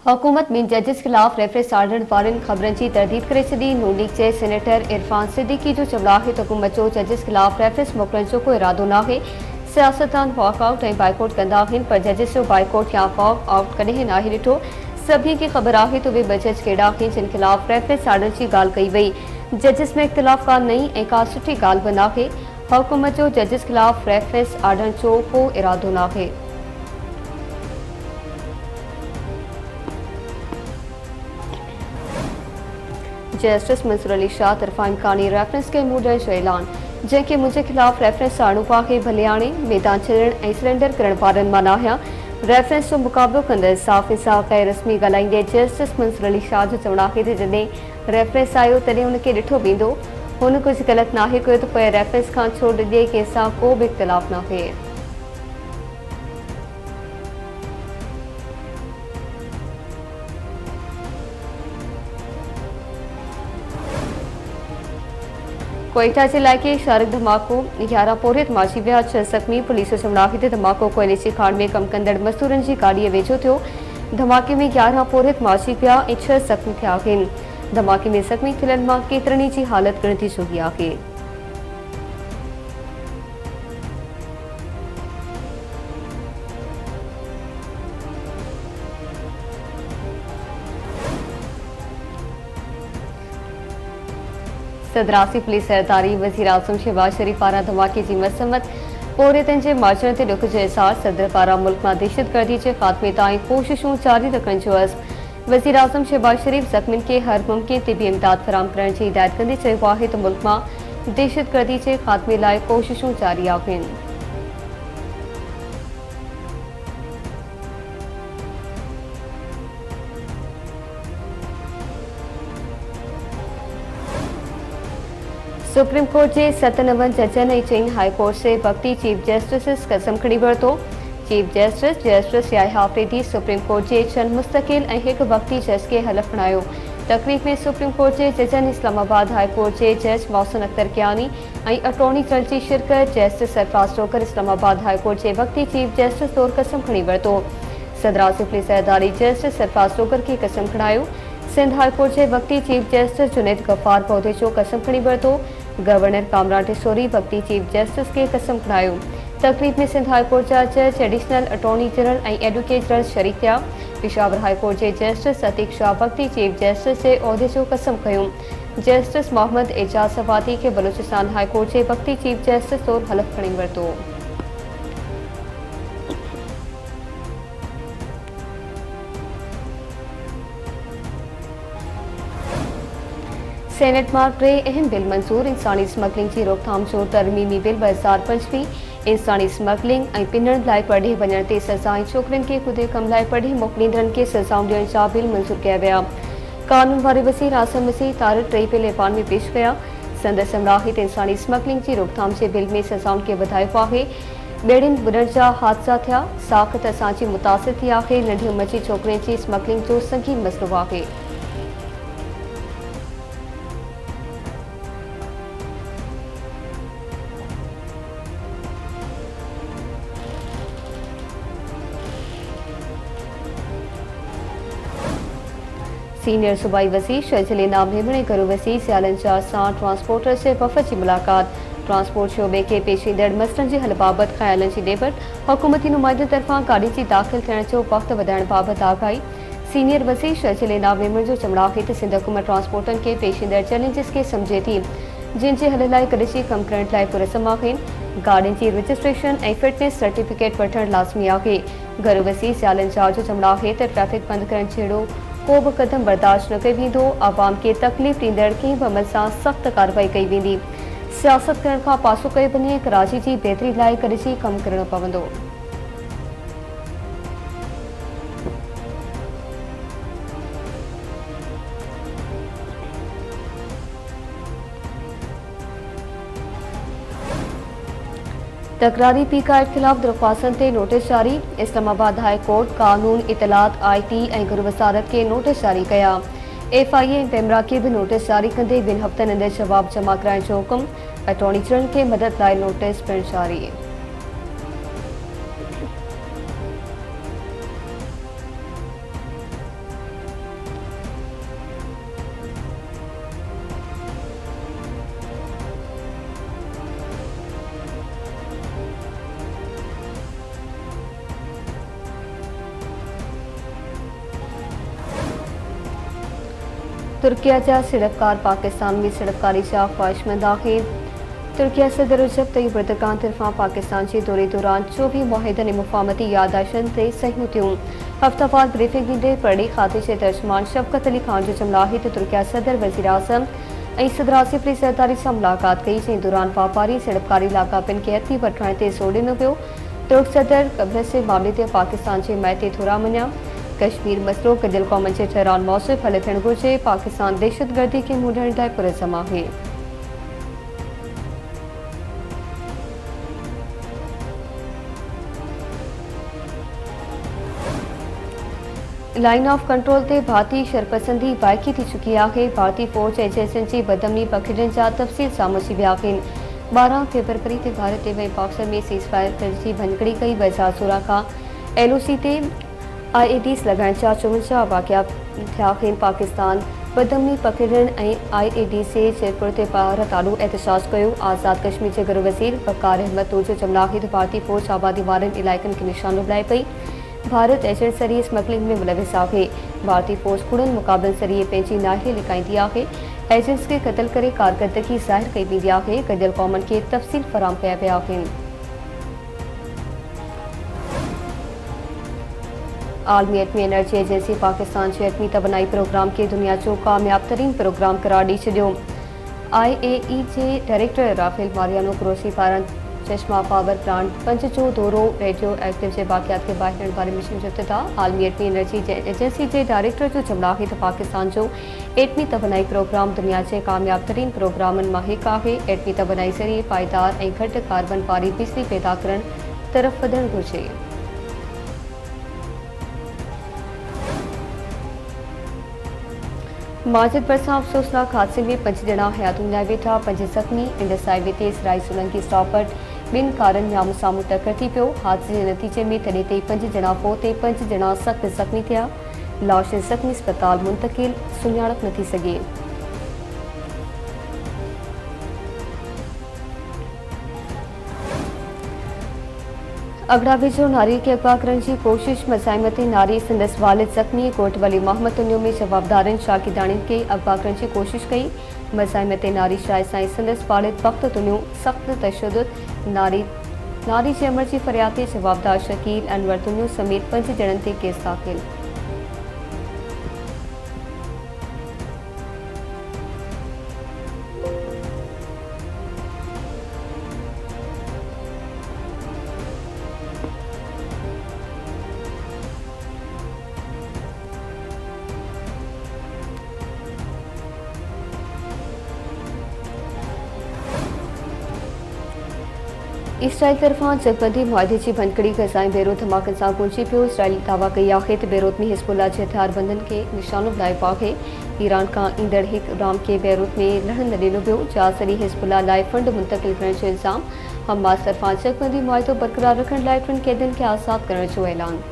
हुकूमत में जजिस खिलाफ रेफरेंस आर्डर वारनि ख़बरनि जी तरदीद करे छॾी। नून लीग जे सेनेटर इरफान सिद्दीकी जो चवणु आहे त हुकूमत जो जजिस खिलाफ रेफरेंस मोकिलण जो कोई इरादो नाहे। सियासतदान वॉकआउट ऐं बाइकआउट कंदा आहिनि, पर जजिस जो बाइकआउट या वॉक आउट कॾहिं नाहे ॾिठो। सभिनी खे ख़बर आहे त उहे ॿ जज कहिड़ा आहिनि जिन खिलाफ रेफरेंस आर्डर जी ॻाल्हि कई वई। जजिस में इख़्तिलाफ़ का नई ऐं का सुठी ॻाल्हि बि नाहे। हुकूमत जो जजिस खिलाफ रेफरेंस आर्डर जो को इरादो नाहे। जस्टिस मंसूर अली शाह तरफ़ां इम्कानी रेफरेंस के मूं ॾियण जो ऐलान, जंहिंखे मुंहिंजे खिलाफ़ रेफरेंस आणो आहे भले हाणे मैदान छॾण ऐं सरेंडर करण वारनि मां नाहियां। रेफरेंस जो मुक़ाबिलो कंदड़ साफ़ गैर रस्मी ॻाल्हाईंदे जस्टिस मंसूर अली शाह जो चवणु आहे त जॾहिं रेफरेंस आयो तॾहिं हुनखे ॾिठो वेंदो। हुन कुझु ग़लति नाहे कयो त पोइ रेफरेंस खां छो ॾिजे, कंहिंसां को बि इख़्तिलाफ़ नाहे। कोयटा जे इलाइक़े शारक धमाको 11 पोरियत माची विया, 6 ज़ख़्मी। पुलिस जो चवणु आहे त धमाको कोयले जी खाण में कमु कंदड़ मज़दूरनि जी गाॾीअ वेझो थियो। धमाके में 11 पोरियत माची विया ऐं 6 ज़ख़्मी थिया आहिनि। धमाके में ज़ख़्मी थियलनि मां केतिरनि जी हालत ॻणिती जोगी आहे। सदरासी पुलिस सरदारी वज़ीर आज़म शहबाज शरीफ पारां धमाके जी मज़म्मत। पोरियतनि जे मार्चण ते ॾुख जो इज़हार। सदर पारां मुल्क मां दहशतगर्दी जे ख़ात्मे ताईं कोशिशूं जारी रखण जो अज़्म। वज़ीर आज़म शहबाज शरीफ ज़ख़्मियुनि खे हर मुमकिन तिबी इमदाद फराहम करण जी हिदायत कंदे चयो आहे त मुल्क मां दहशतगर्दी जे ख़ात्मे लाइ कोशिशूं जारी आहिनि। सुप्रीम कोर्ट के 7 नवनि जजनि ऐं 4 हाई कोर्ट से वक्ती चीफ जस्टिस कसम खणी वरितो। Chief justice justice Yahya Afridi supreme court के 6 मुस्तकिल ऐं 1 वक्ती जज के हलफ खणायो। तकरीब में सुप्रीम कोर्ट के जजनि इस्लामाबाद हाई कोर्ट के जज मोहसिन अख्तर कियानी ऐं अटॉर्नी जनरल की शिरकत। Justice Sarfraz Dogar Islamabad high court के वक्ती चीफ जस्टिस तौर कसम खणी वरितो। सदरासी पुलिस सरदारी जस्टिस सरफराज टोकर के कसम खणायो। सिंध हाई कोर्ट के वक्ती चीफ जस्टिस जुनैद गफ्फार पौधे जो कसम खणी वरितो। गवर्नर कामरान टिसोरी वक्ती चीफ जस्टिस के कसम खणायो। तकरीब में सिंध हाई कोर्ट जा जज, एडिशनल अटॉर्नी जनरल ऐं एडवोकेट जनरल शरीक थिया। पेशावर हाई कोर्ट के जस्टिस अतीक शाह वक्ती चीफ जस्टिस के उहिदे जो कसम खयो। जस्टिस मोहम्मद एजाज सवाती के बलूचिस्तान हाई कोर्ट के वक्ती चीफ जस्टिस तौर हलफ खणी वरितो। सेनेट मां 3 अहम बिल मंजूर। इंसानी स्मगलिंग की रोकथाम जो तरमीमी बिल 2025, इंसानी स्मगलिंग ऐं पिनण लाइ पढ़े वञण ते सज़ा ऐं छोकिरनि खे ख़ुदि कम लाइ पढ़े मोकिलींदड़नि खे सज़ाऊं ॾियण जा बिल मंजूर कया विया। कानून वारे वज़ीर आज़म मसीह तार 3 बिल ऐवान में पेश कया। संदसि चवणु आहे त इंसानी स्मगलिंग की रोकथाम जे बिल में सज़ाउनि खे वधायो आहे। ॿेड़ियुनि बुॾण जा हादसा थिया, साख़त असांजी मुतासिर थी आहे। नंढी उमिरि जी छोकिरियुनि जी स्मगलिंग जो संगीन मसइलो आहे। सीनियर सूबाई वज़ीर शर्जिल नाम मेमणे घरू वज़ीर सियालनि जा सां ट्रांसपोर्टर से वफ़द की मुलाकात। ट्रांसपोर्ट शोबे के पेश ईंदड़ मसइलनि जे हल बाबति ख़्यालनि जी ॾेबट। हुकूमती नुमाइंदनि तरफ़ां गाॾी जी दाख़िल थियण जो वक़्तु वधाइण बाबति आगाही। सीनियर वज़ीर शर्जिल नाम मेमणे जो चवणु आहे त सिंध हुकूमत ट्रांसपोर्टनि खे पेश ईंदड़ चैलेंजिस खे सम्झे थी, जिन जे हल लाइ गॾिजी कमु करण लाइ पुरसम आहिनि। गाॾियुनि जी रजिस्ट्रेशन ऐं फिटनेस सर्टिफिकेट वठणु लाज़मी आहे। घरू वज़ीर सियालनि जा जो चवणु आहे त ट्रैफिक बंदि करण जहिड़ो को बि क़दम बर्दाश्त न कयो वेंदो। आवाम के तकलीफ़ ॾींदड़ कंहिं बि अमल सां सख़्त कार्रवाई कई वेंदी। सियासत करण खां पासो कयो वञे, कराची जी बहितरी लाइ गॾिजी कमु करणो पवंदो। तकरारी पीकाइट खिलाफ दरख्वास्तनि ते नोटिस जारी। इस्लामाबाद हाई कोर्ट कानून, इतलात, IT ऐं गृह वज़ारत के नोटिस जारी कया। FIA ऐं पेमरा के भी नोटिस जारी कंदे 2 हफ़्तनि अंदरि जवाब जमा कराइण जो हुकुम। अटॉर्नी जनरल के मदद लाइ नोटिस पिणु जारी। तुर्किया जा सिड़पकार पाकिस्तान में सिड़पकारी जा ख्वाहिशमंद आहिनि। तुर्किया सदर रजब तय्यब एर्दोगान तरफां पाकिस्तान जे दौरे दौरान 24 मुआहिदनि मुफ़ाहमती याददाश्तनि ते सहियूं थियूं। हफ़्तावार ब्रीफिंग ॾींदे परॾी खाते जे तर्जुमान शफ़क़त अली ख़ान जो चमड़ा आहे त तुर्किया सदर वज़ीर आज़म ऐं सदर आसिफ अली ज़रदारी सां मुलाक़ात कई, जंहिं दौरान वापारी सिड़पकारी लाॻापनि खे हथी वठण ते ज़ोर ॾिनो पियो। तुर्क सदर कब्रस जे मामले ते पाकिस्तान जे हिमायती थोरा मञिया। कश्मीर मसइलो गॾियल क़ौमनि जे ठहिराउ मौसूफ़ हल थियणु घुरिजे। पाकिस्तान दहशतगर्दी खे मुंहुं ॾियण लाइ पुरज़म आहे। लाइन ऑफ कंट्रोल ते भारतीय शरपसंदी बाइकी थी चुकी है। भारतीय फौज एजेंसियुनि जी बदमनी पखड़नि जा तफ़सील साम्हूं अची विया आहिनि। 12 फरवरी ते भारत ते वई बॉक्सर में सीज़ फायर जी भनकड़ी कई। 2016 खां LOC ते IEDs लॻाइण जा 54 वाक़िया थिया आहिनि। पाकिस्तान बदमनी पखड़नि ऐं IEDs जे चिरपुर ते भारत आॾो एहतजाज कयो। आज़ाद कश्मीर जे गृह वज़ीर वक़ार अहमद नूर जो चमड़ा आहे त भारतीय फौज आबादी वारनि इलाइक़नि खे निशानो बणाए पई। भारत एजेंट ज़रिए स्मगलिंग में मुलविस आहे। भारतीय फौज कुड़नि मुक़ाबलनि ज़रिए पंहिंजी नाहे लिकाईंदी आहे। एजेंट्स खे क़त्ल करे कारकर्दगी ज़ाहिर कई वेंदी आहे। गॾियल क़ौमनि खे तफ़सील फ़राहम कया विया आहिनि। आलमी एटमी एनर्जी एजेंसी पाकिस्तान जे एटमी तवानाई प्रोग्राम खे दुनिया जो कामयाब तरीन प्रोग्राम करार ॾेई छॾियो। IAE जे डायरेक्टर राफेल मारियानो ग्रोसी पारां चश्मा पावर प्लांट 5 जो दौरो रेडियो एक्टिव जे वाक़ियात खे ॿाहिरि आणण वारे मिशन जो इफ़्तिताह। आलमी एटमी एनर्जी एजेंसी जे डायरेक्टर जो चमड़ा आहे त पाकिस्तान जो एटमी तवानाई प्रोग्राम दुनिया जे कामयाब तरीन प्रोग्रामनि मां हिकु आहे। एटमी तवानाई ज़रिए पाइदार ऐं घटि कार्बन वारी बिजली पैदा करण तरफ़ वधणु घुरिजे। माजिद भरिसां अफ़सोसनाक हादसे में 5 ॼणा हयातुनि विञाए वेठा, 5 ज़ख़्मी। इंडस हाईवे ते सराई सोलंकी स्टॉप वटि 2 कारनि आम्हूं साम्हूं टकर थी पियो। हादसे जे नतीजे में तॾहिं ते 5 ॼणा फोत, 5 ॼणा सख़्त ज़ख़्मी थिया। लाश ज़ख़्मी अस्पताल मुंतक़िल, सुञाणप न थी सघी। अगड़ा वेझो नारी खे अगवा करण जी कोशिश, मज़ाहिमती नारी संदसि वालिद ज़ख़्मी। कोट वली मोहम्मद उन्यो में जवाबदारनि शागिर्दाणियुनि खे अगवा करण जी कोशिश कई। मज़ाहिमती नारी शाह साईं संदसि वालिद वक़्त उन्यो सख़्त तशद्दुद नारी जे अमर जी फ़रियाद ते जवाबदार शकील अनवर तुन्यो समेत 5 ॼणनि ते केस दाख़िल। इसराइल तरफां जगबंदी मुआहिदे जी भनकड़ी गज़ाई बेरूत धमाकनि सां गूंजी पियो। इसराइली दावा कई आहे त बेरूत में हिज़्बुल्लाह जे हथियारबंदनि खे निशानो बणायो आहे। ईरान खां ईंदड़ हिकु उडाम खे बेरूत में लहण न ॾिनो वियो। जहाज़ ज़रिए हिज़्बुल्लाह लाइ फंड मुंतक़िल करण जो इल्ज़ाम। हमास तरफां जगबंदी मुआहिदो बरक़रार रखण लाइ 3 क़ैदियुनि खे आज़ादु करण जो ऐलान।